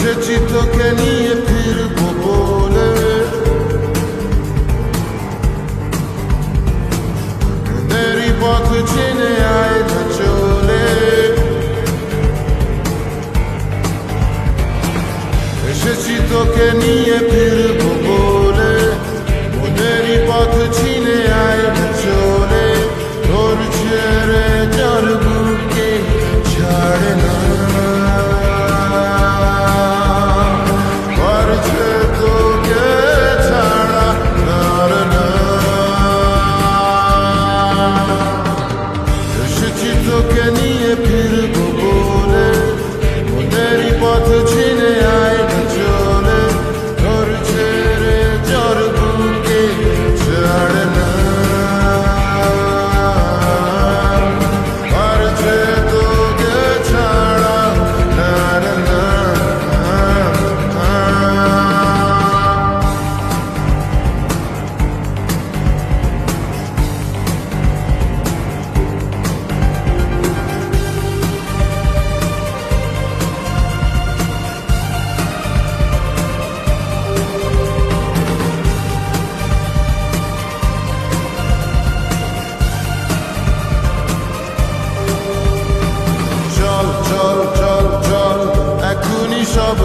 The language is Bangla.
এসেছি তোকে নিয়ে ফিরবো বলে, দেরি পথ চিনে আয় না চলে। এসেছি তোকে নিয়ে ফিরবো বলে, দেরি পথ চিনে আয় না চলে। তোর ছেড়ে যার বুকে ছাড়ে না, তোকে নিয়ে ফিরবো বলে, মনেরই পথ চিনে আয় না চলে। তোর ছেড়ে যার বুকে ছাড়ে না, পারছে তোকে ছাড়া না না না। চল চল চল চল, এখনই সব